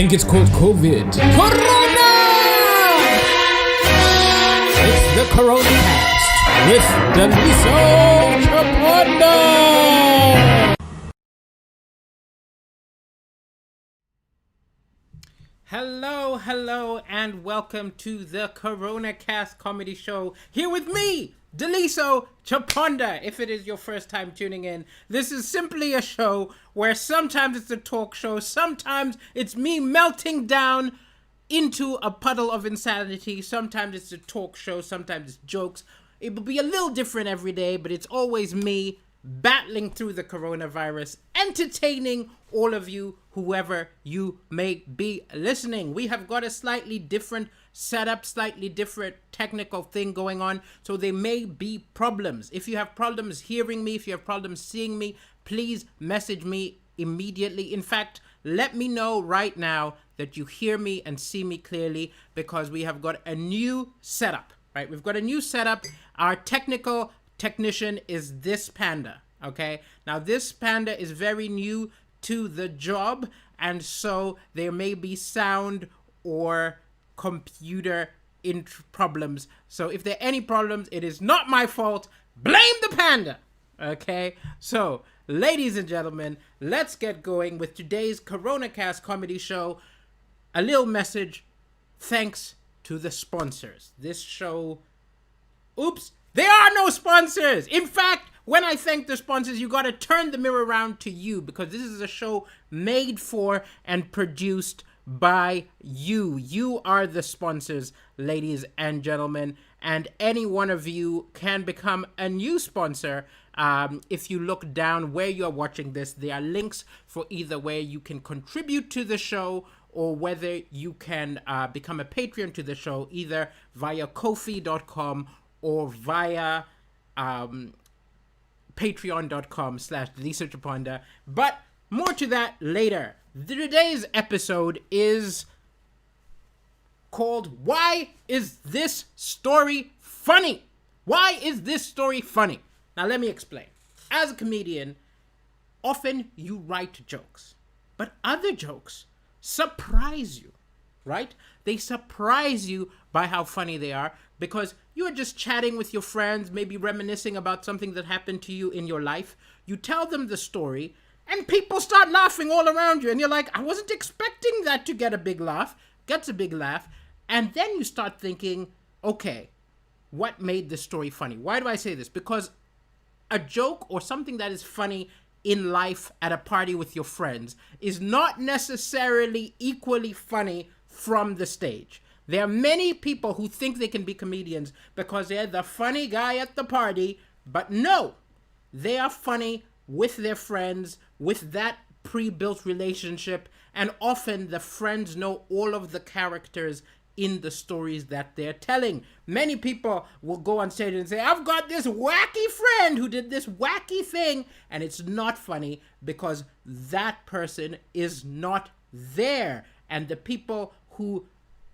think it's called COVID. Corona! It's the Corona Cast with Daliso Chaponda. Hello, and welcome to the Corona Cast comedy show. Here with me, Daliso Chaponda. If it is your first time tuning in, this is simply a show where sometimes it's a talk show, sometimes it's me melting down into a puddle of insanity, sometimes it's a talk show, sometimes it's jokes. It will be a little different every day, but it's always me battling through the coronavirus, entertaining all of you, whoever you may be listening. We have got a slightly different setup, slightly different technical thing going on, so there may be problems. If you have problems hearing me, if you have problems seeing me, please message me immediately. In fact, let me know right now that you hear me and see me clearly, because we have got a new setup, right? We've got a new setup. Our technician is this panda, okay? Now, this panda is very new to the job, and so there may be sound or computer problems. So if there are any problems, it is not my fault. Blame the panda, okay? So, ladies and gentlemen, let's get going with today's CoronaCast comedy show. A little message, thanks to the sponsors. This show, oops, there are no sponsors. In fact, when I thank the sponsors, you gotta turn the mirror around to you, because this is a show made for and produced by you. You are the sponsors, ladies and gentlemen, and any one of you can become a new sponsor. If you look down where you're watching this, there are links for either where you can contribute to the show or whether you can become a Patreon to the show, either via Ko-fi.com or via patreon.com/DalisoChaponda. But more to that later. Today's episode is called Why Is This Story Funny? Why is this story funny? Now let me explain. As a comedian, often you write jokes, but other jokes surprise you, right? They surprise you by how funny they are, because you are just chatting with your friends, maybe reminiscing about something that happened to you in your life. You tell them the story, and people start laughing all around you, and you're like, I wasn't expecting that to get a big laugh. Gets a big laugh, and then you start thinking, okay, what made this story funny? Why do I say this? Because a joke or something that is funny in life at a party with your friends is not necessarily equally funny from the stage. There are many people who think they can be comedians because they're the funny guy at the party, but no, they are funny with their friends, with that pre-built relationship, and often the friends know all of the characters in the stories that they're telling. Many people will go on stage and say, I've got this wacky friend who did this wacky thing, and it's not funny because that person is not there, and the people who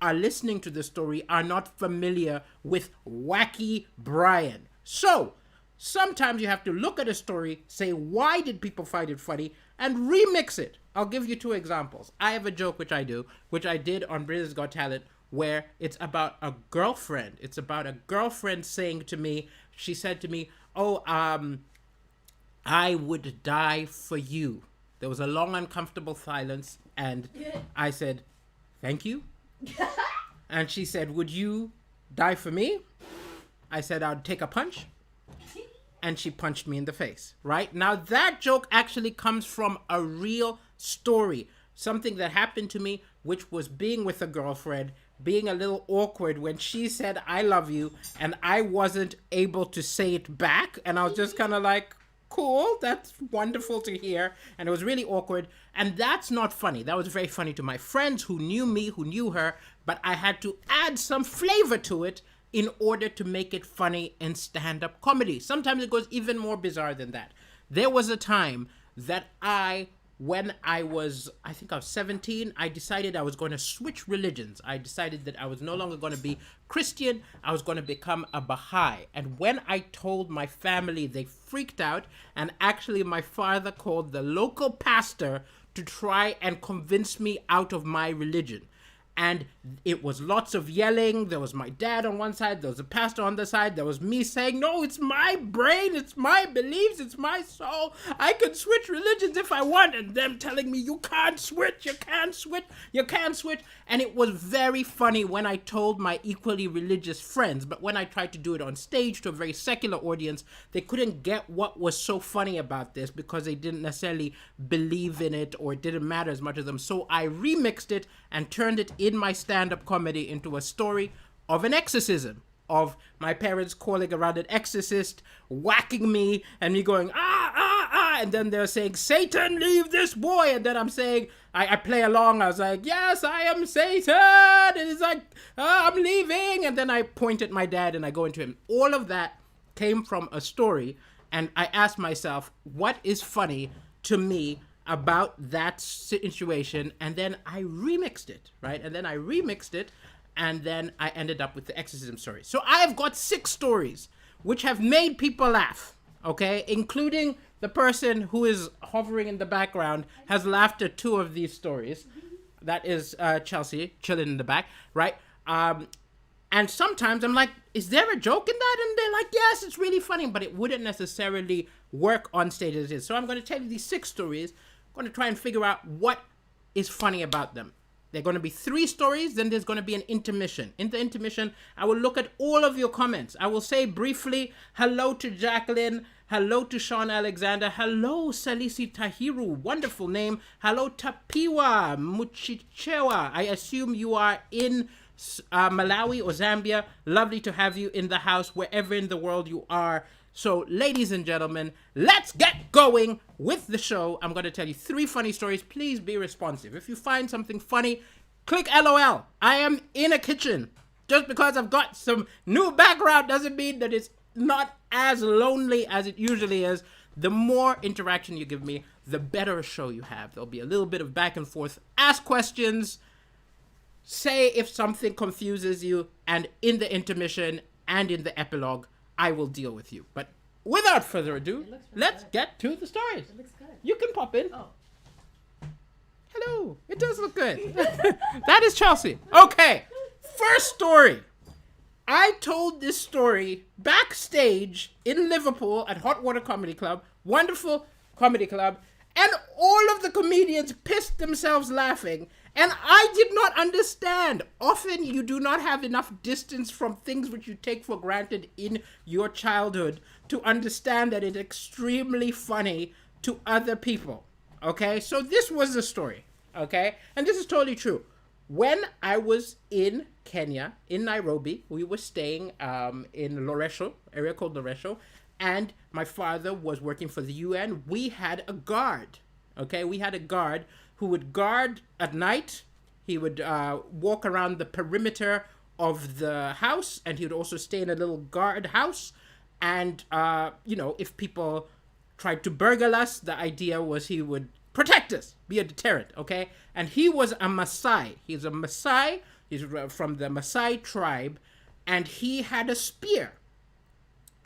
are listening to the story are not familiar with Wacky Brian. So sometimes you have to look at a story, say, why did people find it funny, and remix it. I'll give you two examples. I have a joke which I did on Britain's Got Talent, where it's about a girlfriend. It's about a girlfriend saying to me, she said to me, I would die for you. There was a long, uncomfortable silence, and I said, thank you. And she said, would you die for me? I said, I'd take a punch. And she punched me in the face, right? Now that joke actually comes from a real story. Something that happened to me, which was being with a girlfriend, being a little awkward when she said, I love you, and I wasn't able to say it back. And I was just kind of like, cool, that's wonderful to hear. And it was really awkward. And that's not funny. That was very funny to my friends who knew me, who knew her, but I had to add some flavor to it in order to make it funny in stand-up comedy. Sometimes it goes even more bizarre than that. There was a time that I when I was 17, I decided I was going to switch religions. I decided that I was no longer going to be Christian. I was going to become a Baha'i. And when I told my family, they freaked out. And actually, my father called the local pastor to try and convince me out of my religion. And it was lots of yelling. There was my dad on one side. There was a pastor on the side. There was me saying, no, it's my brain. It's my beliefs. It's my soul. I can switch religions if I want. And them telling me, you can't switch. You can't switch. You can't switch. And it was very funny when I told my equally religious friends. But when I tried to do it on stage to a very secular audience, they couldn't get what was so funny about this because they didn't necessarily believe in it or it didn't matter as much as them. So I remixed it and turned it in my stand-up comedy into a story of an exorcism, of my parents calling around an exorcist, whacking me, and me going, and then they're saying, Satan, leave this boy, and then I'm saying, I play along, I was like, yes, I am Satan, and it's like, I'm leaving, and then I point at my dad and I go into him. All of that came from a story, and I asked myself, what is funny to me about that situation? And then I remixed it, right? And then I remixed it, and then I ended up with the exorcism story. So I have got 6 stories which have made people laugh, okay? Including the person who is hovering in the background has laughed at 2 of these stories. That is Chelsea, chilling in the back, right? And sometimes I'm like, is there a joke in that? And they're like, yes, it's really funny, but it wouldn't necessarily work on stage as it is. So I'm going to tell you these 6 stories. I'm going to try and figure out what is funny about them. They're going to be 3 stories, then there's going to be an intermission. In the intermission, I will look at all of your comments. I will say briefly, hello to Jacqueline, hello to Sean Alexander, hello Salisi Tahiru, wonderful name, hello Tapiwa Muchichewa, I assume you are in Malawi or Zambia. Lovely to have you in the house wherever in the world you are. So, ladies and gentlemen, let's get going with the show. I'm going to tell you 3 funny stories. Please be responsive. If you find something funny, click LOL. I am in a kitchen. Just because I've got some new background doesn't mean that it's not as lonely as it usually is. The more interaction you give me, the better a show you have. There'll be a little bit of back and forth. Ask questions. Say if something confuses you. And in the intermission and in the epilogue, I will deal with you. But without further ado, let's get to the stories. It looks good. You can pop in. Oh. Hello. It does look good. That is Chelsea. Okay. First story. I told this story backstage in Liverpool at Hot Water Comedy Club. Wonderful comedy club. And all of the comedians pissed themselves laughing. And I did not understand. Often you do not have enough distance from things which you take for granted in your childhood to understand that it's extremely funny to other people. Okay? So this was the story. Okay? And this is totally true. When I was in Kenya, in Nairobi, we were staying in Loresho, area called Loresho, and my father was working for the UN. We had a guard. Okay? We had a guard who would guard at night. He would walk around the perimeter of the house, and he would also stay in a little guard house. And, if people tried to burgle us, the idea was he would protect us, be a deterrent, okay? And he was a Maasai. He's a Maasai. He's from the Maasai tribe, and he had a spear,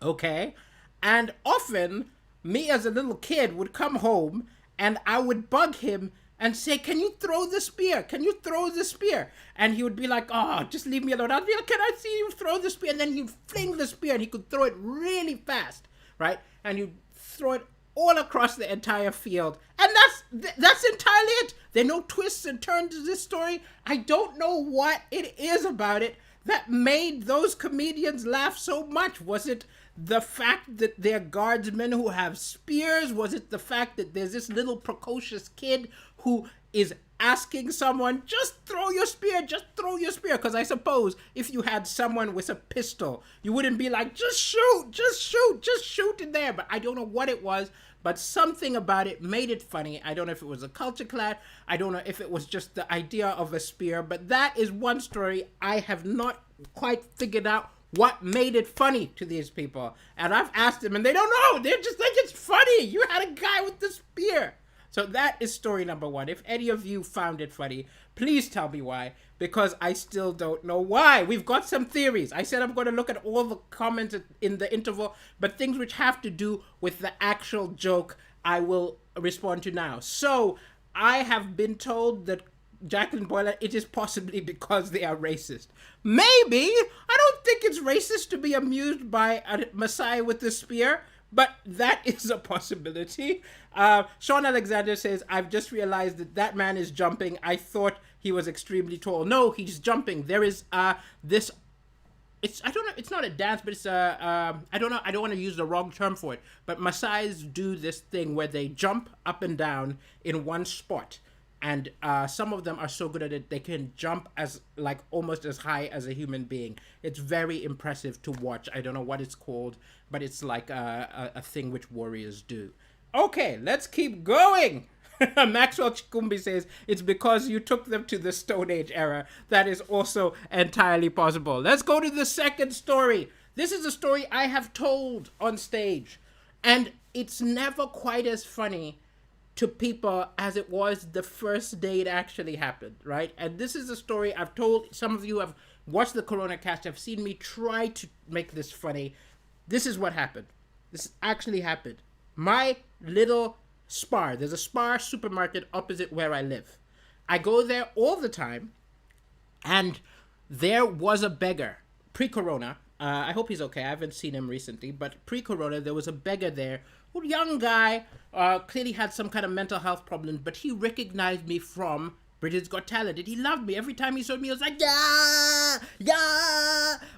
okay? And often, me as a little kid would come home, and I would bug him and say, can you throw the spear? Can you throw the spear? And he would be like, oh, just leave me alone. I'd be like, can I see you throw the spear? And then he'd fling the spear, and he could throw it really fast, right? And you'd throw it all across the entire field. And that's entirely it. There are no twists and turns to this story. I don't know what it is about it that made those comedians laugh so much. Was it the fact that they're guardsmen who have spears? Was it the fact that there's this little precocious kid who is asking someone, just throw your spear, just throw your spear? Because I suppose if you had someone with a pistol, you wouldn't be like, just shoot, just shoot, just shoot in there. But I don't know what it was, but something about it made it funny. I don't know if it was a culture clash. I don't know if it was just the idea of a spear, but that is one story I have not quite figured out what made it funny to these people. And I've asked them and they don't know. They just think it's funny. You had a guy with the spear. So that is story number one. If any of you found it funny, please tell me why, because I still don't know why. We've got some theories. I said I'm going to look at all the comments in the interval, but things which have to do with the actual joke, I will respond to now. So I have been told that Jacqueline Boylan, it is possibly because they are racist. Maybe. I don't think it's racist to be amused by a Messiah with a spear, but that is a possibility. Sean Alexander says, I've just realized that man is jumping. I thought he was extremely tall. No, he's jumping. There is this... I don't know, it's not a dance, but it's I don't know, I don't want to use the wrong term for it, but Maasais do this thing where they jump up and down in one spot. And some of them are so good at it, they can jump as, like, almost as high as a human being. It's very impressive to watch. I don't know what it's called, but it's like a thing which warriors do. Okay, let's keep going. Maxwell Chikumbi says, it's because you took them to the Stone Age era. That is also entirely possible. Let's go to the second story. This is a story I have told on stage, and it's never quite as funny to people as it was the first day it actually happened, right? And this is a story I've told. Some of you have watched the Corona Cast, have seen me try to make this funny. This is what happened. This actually happened. My little Spar, there's a Spar supermarket opposite where I live. I go there all the time, and there was a beggar, pre-corona. I hope he's okay. I haven't seen him recently, but pre-corona, there was a beggar there, a young guy, clearly had some kind of mental health problem, but he recognized me from Britain's Got Talent, and he loved me. Every time he saw me, he was like, yeah,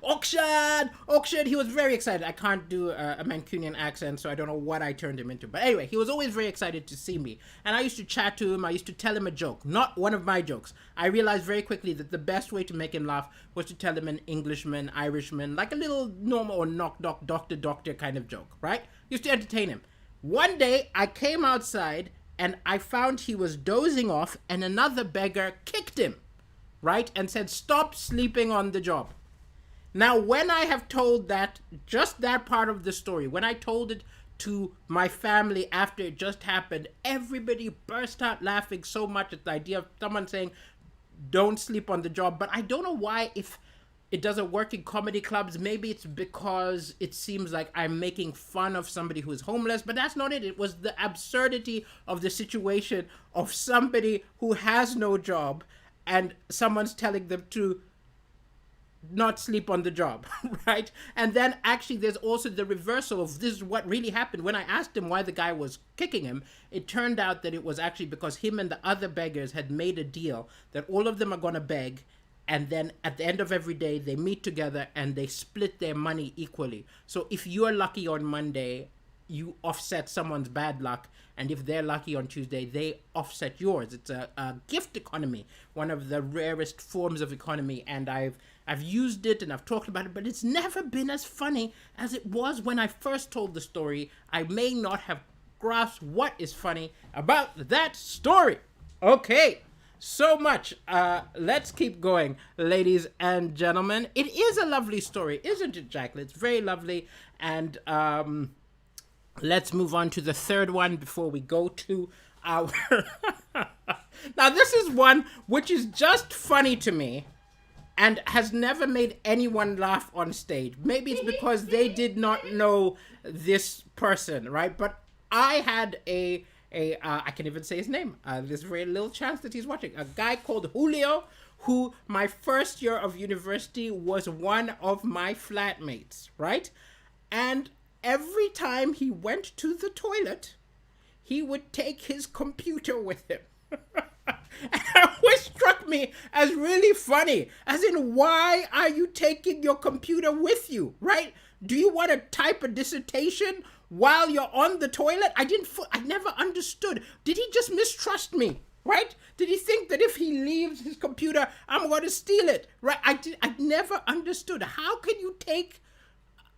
auction. He was very excited. I can't do a Mancunian accent, so I don't know what I turned him into. But anyway, he was always very excited to see me. And I used to chat to him. I used to tell him a joke, not one of my jokes. I realized very quickly that the best way to make him laugh was to tell him an Englishman, Irishman, like a little normal or knock, doctor kind of joke, right? Used to entertain him. One day, I came outside, and I found he was dozing off, and another beggar kicked him, right? And said, stop sleeping on the job. Now, when I have told that, just that part of the story, when I told it to my family after it just happened, everybody burst out laughing so much at the idea of someone saying, don't sleep on the job. But I don't know why, if it doesn't work in comedy clubs. Maybe it's because it seems like I'm making fun of somebody who is homeless, but that's not it. It was the absurdity of the situation of somebody who has no job and someone's telling them to not sleep on the job, right? And then actually there's also the reversal of this is what really happened. When I asked him why the guy was kicking him, it turned out that it was actually because him and the other beggars had made a deal that all of them are going to beg, and then at the end of every day, they meet together and they split their money equally. So if you're lucky on Monday, you offset someone's bad luck. And if they're lucky on Tuesday, they offset yours. It's a gift economy, one of the rarest forms of economy. And I've used it and I've talked about it, but it's never been as funny as it was when I first told the story. I may not have grasped what is funny about that story. Okay. So much. Let's keep going, ladies and gentlemen. It is a lovely story, isn't it, Jacqueline? It's very lovely. And let's move on to the third one before we go to our... Now, this is one which is just funny to me and has never made anyone laugh on stage. Maybe it's because they did not know this person, right? But I had I can even say his name. There's very little chance that he's watching. A guy called Julio, who my first year of university was one of my flatmates, right? And every time he went to the toilet, he would take his computer with him. And it always struck me as really funny. As in, why are you taking your computer with you, right? Do you want to type a dissertation while you're on the toilet? I never understood. Did he just mistrust me, right? Did he think that if he leaves his computer, I'm going to steal it, right? I never understood. How can you take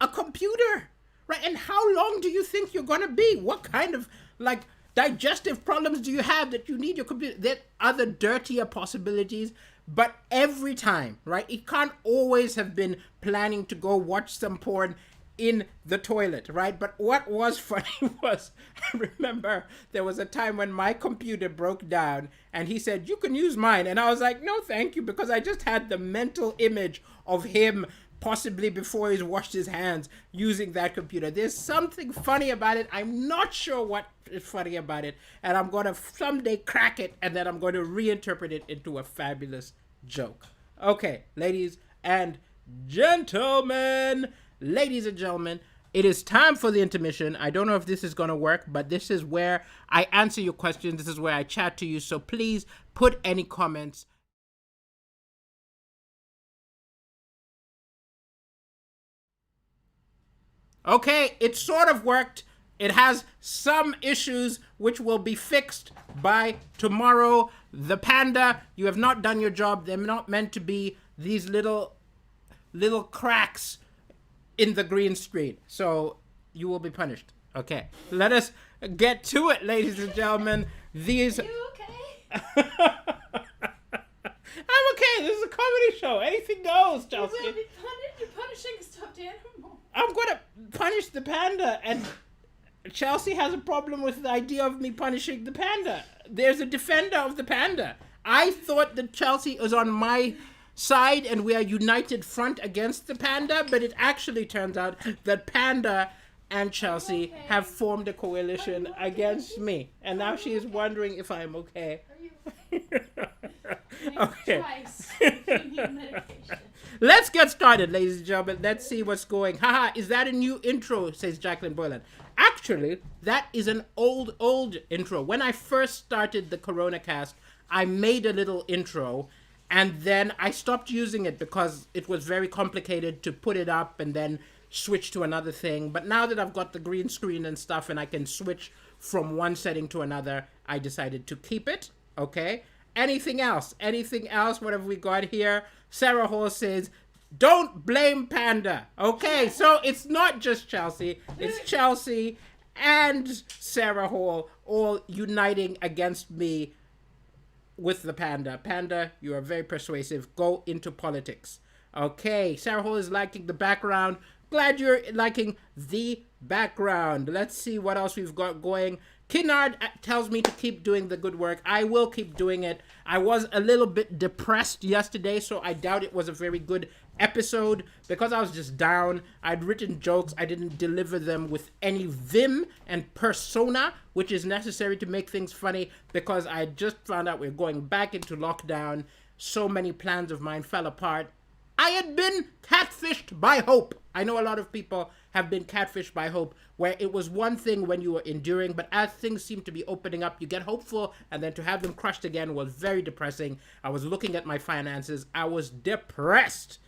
a computer, right? And how long do you think you're going to be? What kind of, like, digestive problems do you have that you need your computer? There are other dirtier possibilities, but every time, right? It can't always have been planning to go watch some porn. in the toilet, right? But what was funny was, I remember there was a time when my computer broke down and he said, you can use mine. And I was like, no, thank you, because I just had the mental image of him possibly before he's washed his hands using that computer. There's something funny about it. I'm not sure what is funny about it. And I'm going to someday crack it and then I'm going to reinterpret it into a fabulous joke. Okay, ladies and gentlemen, it is time for the intermission. I don't know if this is going to work, but this is where I answer your questions. This is where I chat to you. So please put any comments. Okay, it sort of worked. It has some issues which will be fixed by tomorrow. The panda, you have not done your job. They're not meant to be these little cracks in the green screen. So you will be punished. Okay, let us get to it, ladies and gentlemen. These... Are you okay? I'm okay. This is a comedy show. Anything goes, Chelsea. You will be punished. You're punishing a stuffed animal. I'm gonna punish the panda, and Chelsea has a problem with the idea of me punishing the panda. There's a defender of the panda. I thought that Chelsea was on my side and we are united front against the panda, but it actually turns out that Panda and Chelsea have formed a coalition against me. And now she is wondering if I'm okay. Are you Okay. Twice. You need medication. Let's get started, ladies and gentlemen. Let's see what's going. Haha, is that a new intro, says Jacqueline Boylan. Actually, that is an old intro. When I first started the Corona Cast, I made a little intro and then I stopped using it because it was very complicated to put it up and then switch to another thing. But now that I've got the green screen and stuff and I can switch from one setting to another, I decided to keep it. Okay. Anything else? What have we got here? Sarah Hall says, don't blame Panda. Okay, so it's not just Chelsea. It's Chelsea and Sarah Hall all uniting against me with the panda. Panda, you are very persuasive. Go into politics. Okay, Sarah Hall is liking the background. Glad you're liking the background. Let's see what else we've got going. Kinnard tells me to keep doing the good work. I will keep doing it. I was a little bit depressed yesterday, so I doubt it was a very good episode because I was just down. I'd written jokes. I didn't deliver them with any vim and persona, which is necessary to make things funny because I just found out we're going back into lockdown. So many plans of mine fell apart. I had been catfished by hope. I know a lot of people have been catfished by hope, where it was one thing when you were enduring, but as things seem to be opening up, you get hopeful, and then to have them crushed again was very depressing. I was looking at my finances. I was depressed.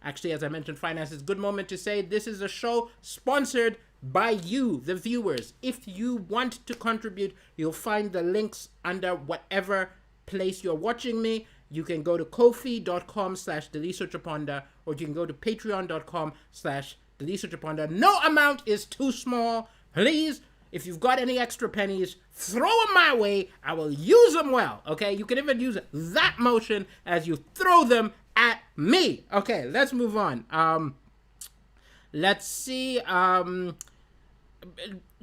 Actually, as I mentioned finances, good moment to say this is a show sponsored by you, the viewers. If you want to contribute, you'll find the links under whatever place you're watching me. You can go to ko-fi.com/Daliso Chaponda, or you can go to patreon.com/Daliso Chaponda. No amount is too small. Please, if you've got any extra pennies, throw them my way. I will use them well, okay? You can even use that motion as you throw them at me. Okay, let's move on. Let's see.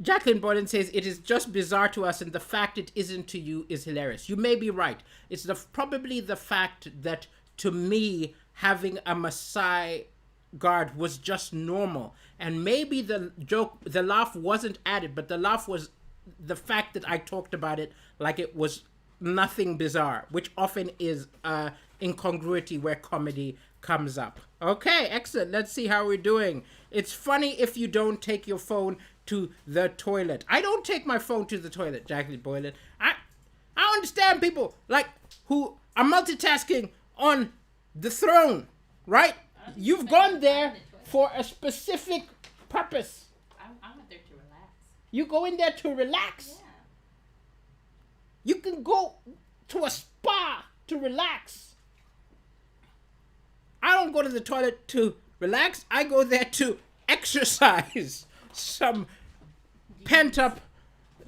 Jacqueline Borden says, it is just bizarre to us, and the fact it isn't to you is hilarious. You may be right. It's probably the fact that, to me, having a Maasai guard was just normal. And maybe the laugh wasn't added, but the laugh was the fact that I talked about it like it was nothing bizarre, which often is incongruity where comedy comes up. Okay, excellent. Let's see how we're doing. It's funny if you don't take your phone to the toilet. I don't take my phone to the toilet, Jacqueline Boylan. I understand people like who are multitasking on the throne, right? You've gone there for a specific purpose. I went there to relax. You go in there to relax. Yeah. You can go to a spa to relax. I don't go to the toilet to relax. I go there to exercise some pent-up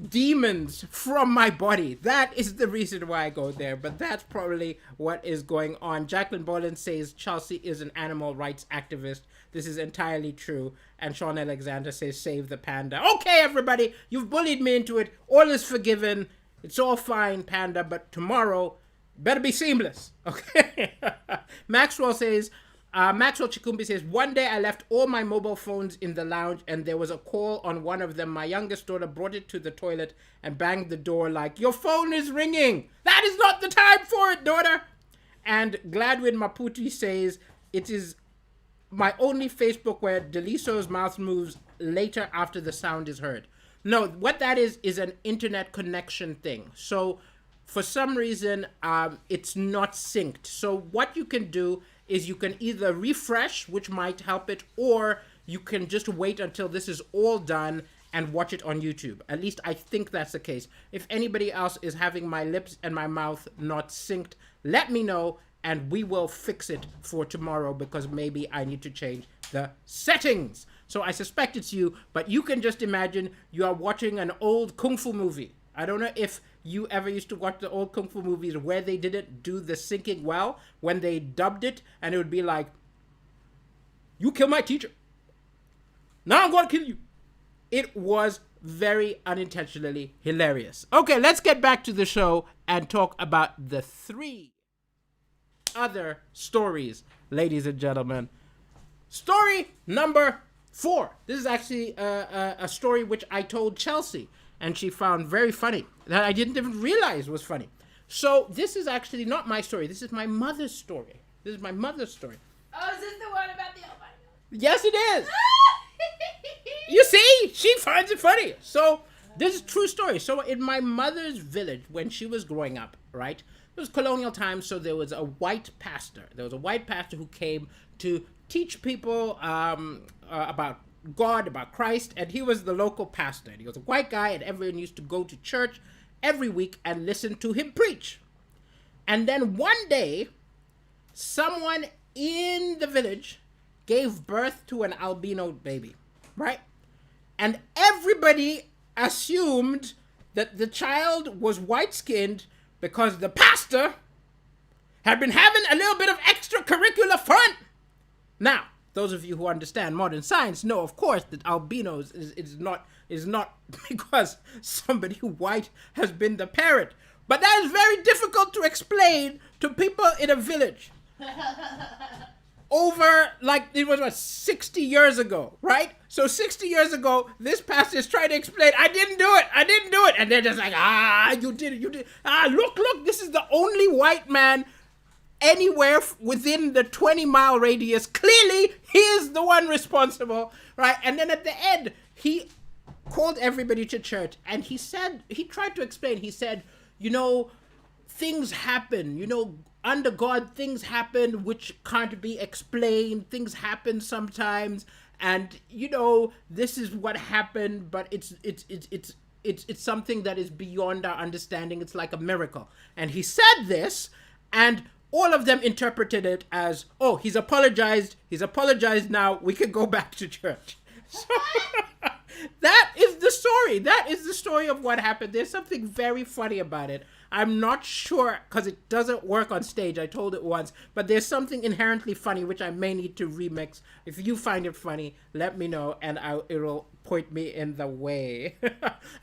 demons from my body. That is the reason why I go there, but that's probably what is going on. Jacqueline Bolin says Chelsea is an animal rights activist. This is entirely true. And Sean Alexander says save the panda. Okay, everybody, you've bullied me into it. All is forgiven. It's all fine, panda, but tomorrow better be seamless. Okay. Maxwell Chikumbi says, one day I left all my mobile phones in the lounge and there was a call on one of them. My youngest daughter brought it to the toilet and banged the door like, your phone is ringing. That is not the time for it, daughter. And Gladwin Maputi says, it is my only Facebook where Deliso's mouth moves later after the sound is heard. No, what that is an internet connection thing. So for some reason, it's not synced. So what you can do is you can either refresh, which might help it, or you can just wait until this is all done and watch it on YouTube. At least I think that's the case. If anybody else is having my lips and my mouth not synced, let me know and we will fix it for tomorrow because maybe I need to change the settings. So I suspect it's you, but you can just imagine you are watching an old Kung Fu movie. I don't know if you ever used to watch the old Kung Fu movies where they didn't do the syncing well when they dubbed it, and it would be like, you kill my teacher. Now I'm going to kill you. It was very unintentionally hilarious. Okay, let's get back to the show and talk about the 3 other stories, ladies and gentlemen. Story number 4. This is actually a story which I told Chelsea, and she found very funny, that I didn't even realize was funny. So this is actually not my story. This is my mother's story. Oh, is this the one about the albino? Yes, it is. You see, she finds it funny. So this is a true story. So in my mother's village, when she was growing up, right, it was colonial times, so there was a white pastor. There was a white pastor who came to teach people about God, about Christ, and he was the local pastor. He was a white guy, and everyone used to go to church every week and listen to him preach. And then one day, someone in the village gave birth to an albino baby, right? And everybody assumed that the child was white-skinned because the pastor had been having a little bit of extracurricular fun. Now, those of you who understand modern science know, of course, that albinos is not because somebody white has been the parent. But that is very difficult to explain to people in a village. Over, like, it was, 60 years ago, right? So 60 years ago, this pastor is trying to explain, I didn't do it. And they're just like, you did it. Look, this is the only white man anywhere within the 20-mile radius. Clearly, he is the one responsible, right? And then at the end, he called everybody to church, and he tried to explain, he said, things happen, under God, things happen which can't be explained. Things happen sometimes, and this is what happened. But it's something that is beyond our understanding. It's like a miracle. And he said this, and all of them interpreted it as, oh, he's apologized. He's apologized now. We can go back to church. So that is the story. That is the story of what happened. There's something very funny about it. I'm not sure because it doesn't work on stage. I told it once, but there's something inherently funny which I may need to remix. If you find it funny, let me know and it'll point me in the way.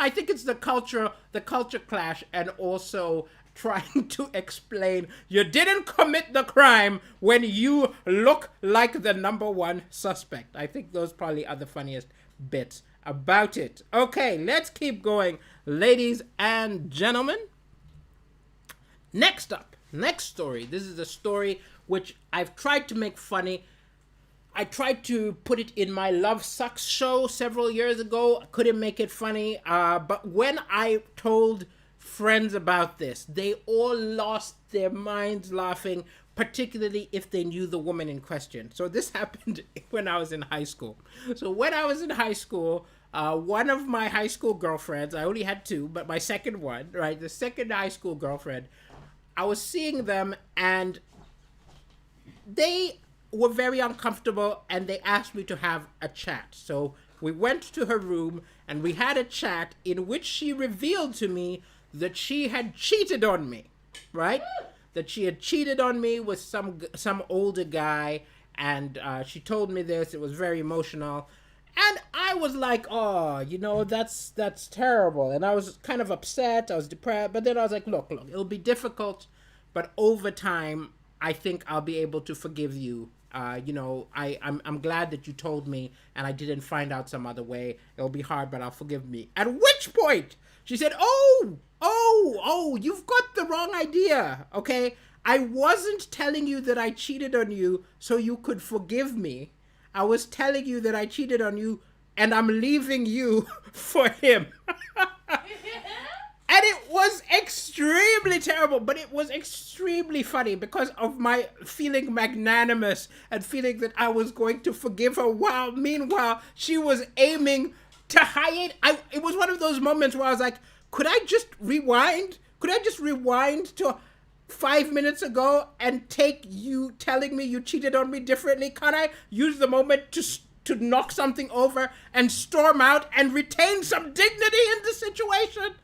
I think it's the culture clash, and also trying to explain you didn't commit the crime when you look like the number one suspect. I think those probably are the funniest bits about it. Okay, let's keep going, ladies and gentlemen. Next story. This is a story which I've tried to make funny. I tried to put it in my Love Sucks show several years ago. I couldn't make it funny. But when I told friends about this, they all lost their minds laughing, particularly if they knew the woman in question. So this happened when I was in high school. So when I was in high school, one of my high school girlfriends, I only had 2, but my second one, right, the second high school girlfriend, I was seeing them and they were very uncomfortable and they asked me to have a chat. So We went to her room and we had a chat in which she revealed to me that she had cheated on me, right? That she had cheated on me with some older guy, and she told me this. It was very emotional. And I was like, oh, that's terrible. And I was kind of upset. I was depressed. But then I was like, look, it'll be difficult. But over time, I think I'll be able to forgive you. I'm glad that you told me and I didn't find out some other way. It'll be hard, but I'll forgive me. At which point, she said, oh, you've got the wrong idea, okay? I wasn't telling you that I cheated on you so you could forgive me. I was telling you that I cheated on you and I'm leaving you for him. And it was extremely terrible, but it was extremely funny because of my feeling magnanimous and feeling that I was going to forgive her, while meanwhile she was aiming to hide. It was one of those moments where I was like, could I just rewind? Could I just rewind to 5 minutes ago and take you telling me you cheated on me differently? Can't I use the moment to knock something over and storm out and retain some dignity in the situation?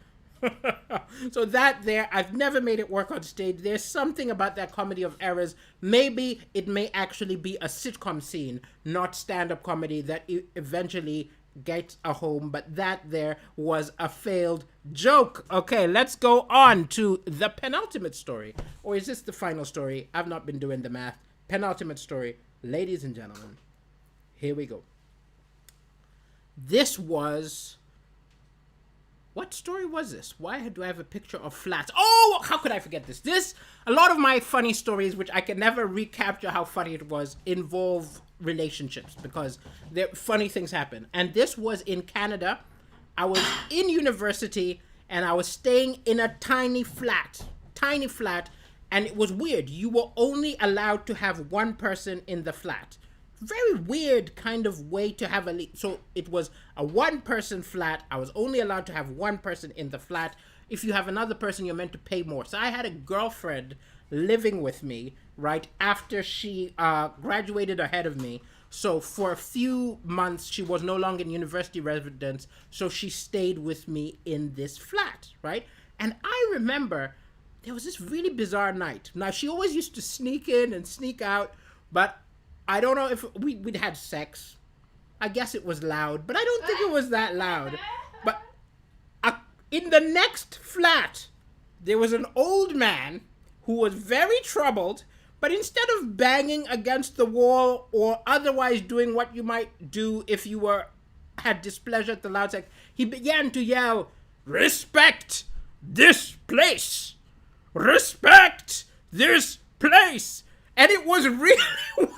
So that there, I've never made it work on stage. There's something about that comedy of errors. Maybe it may actually be a sitcom scene, not stand-up comedy that eventually gets a home, but that there was a failed joke. Okay, let's go on to the penultimate story. Or is this the final story? I've not been doing the math. Penultimate story. Ladies and gentlemen, here we go. This was... What story was this? Why do I have a picture of flats? Oh, how could I forget this? A lot of my funny stories, which I can never recapture how funny it was, involve relationships because funny things happen. And this was in Canada. I was in university and I was staying in a tiny flat. And it was weird. You were only allowed to have one person in the flat. Very weird kind of way to have so it was a one-person flat. I was only allowed to have one person in the flat. If you have another person, you're meant to pay more. So I had a girlfriend living with me right after she graduated ahead of me. So for a few months, she was no longer in university residence. So she stayed with me in this flat, right? And I remember there was this really bizarre night. Now, she always used to sneak in and sneak out, but I don't know if we'd had sex. I guess it was loud, but I don't think it was that loud. But in the next flat, there was an old man who was very troubled, but instead of banging against the wall or otherwise doing what you might do if you had displeasure at the loud sex, he began to yell, "Respect this place! Respect this place!" And it was really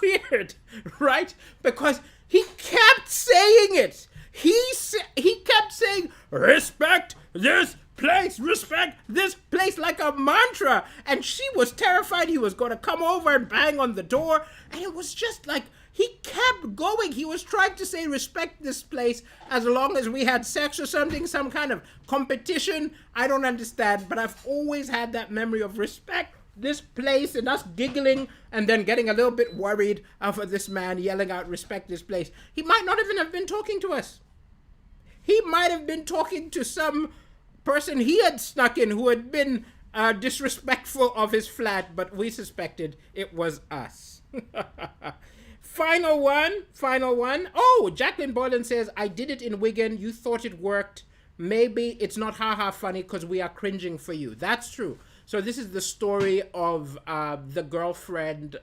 weird, right? Because he kept saying it. He kept saying, "Respect this place, respect this place," like a mantra. And she was terrified he was going to come over and bang on the door. And it was just like, he kept going. He was trying to say, "Respect this place," as long as we had sex or something, some kind of competition. I don't understand, but I've always had that memory of respect this place, and us giggling and then getting a little bit worried over this man yelling out, "Respect this place." He might not even have been talking to us. He might have been talking to some person he had snuck in who had been disrespectful of his flat, but we suspected it was us. Final one. Oh, Jacqueline Boylan says, "I did it in Wigan. You thought it worked. Maybe it's not haha funny because we are cringing for you." That's true. So this is the story of the girlfriend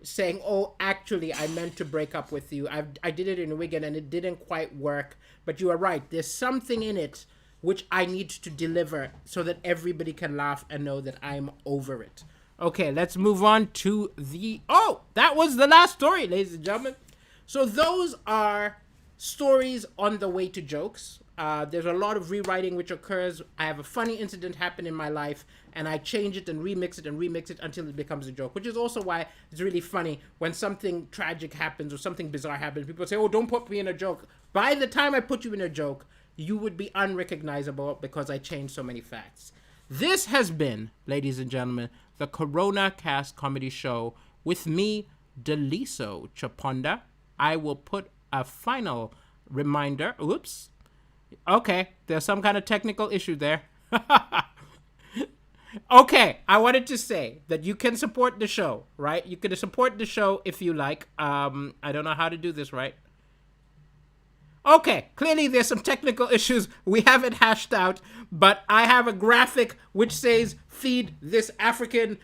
saying, "Oh, actually, I meant to break up with you. I did it in Wigan and it didn't quite work. But you are right. There's something in it which I need to deliver so that everybody can laugh and know that I'm over it." Okay, let's move on to that was the last story, ladies and gentlemen. So those are stories on the way to jokes. There's a lot of rewriting which occurs. I have a funny incident happen in my life and I change it and remix it until it becomes a joke, which is also why it's really funny when something tragic happens or something bizarre happens. People say, "Oh, don't put me in a joke." By the time I put you in a joke, you would be unrecognizable because I changed so many facts. This has been, ladies and gentlemen, the Corona Cast Comedy Show with me, Daliso Chaponda. I will put a final reminder. Oops. Okay, there's some kind of technical issue there. Okay, I wanted to say that you can support the show, right? You can support the show if you like. I don't know how to do this, right? Okay, clearly there's some technical issues we haven't hashed out, but I have a graphic which says feed this African.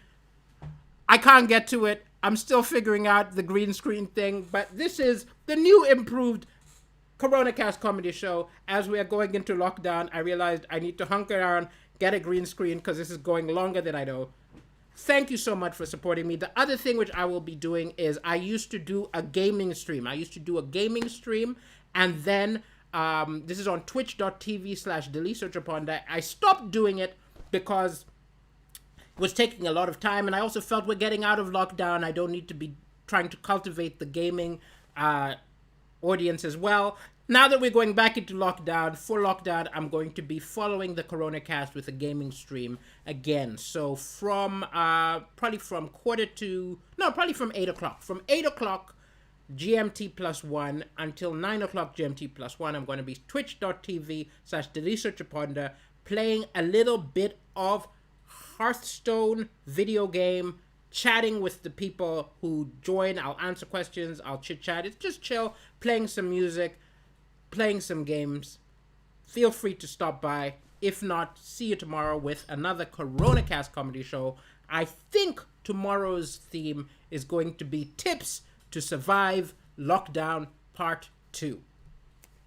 I can't get to it. I'm still figuring out the green screen thing, but this is the new improved CoronaCast comedy show. As we are going into lockdown, I realized I need to hunker down, get a green screen, because this is going longer than I know. Thank you so much for supporting me. The other thing which I will be doing is I used to do a gaming stream. And then this is on twitch.tv/DelisoChaponda. I stopped doing it because it was taking a lot of time, and I also felt we're getting out of lockdown. I don't need to be trying to cultivate the gaming audience as well. Now that we're going back into lockdown, for lockdown, I'm going to be following the CoronaCast with a gaming stream again. So from probably from 8 o'clock. From 8 o'clock GMT +1 until 9 o'clock GMT +1, I'm going to be twitch.tv/DelisoChaponda playing a little bit of Hearthstone video game, chatting with the people who join. I'll answer questions, I'll chit-chat. It's just chill, playing some music, playing some games. Feel free to stop by. If not, see you tomorrow with another CoronaCast comedy show. I think tomorrow's theme is going to be tips to survive lockdown part 2.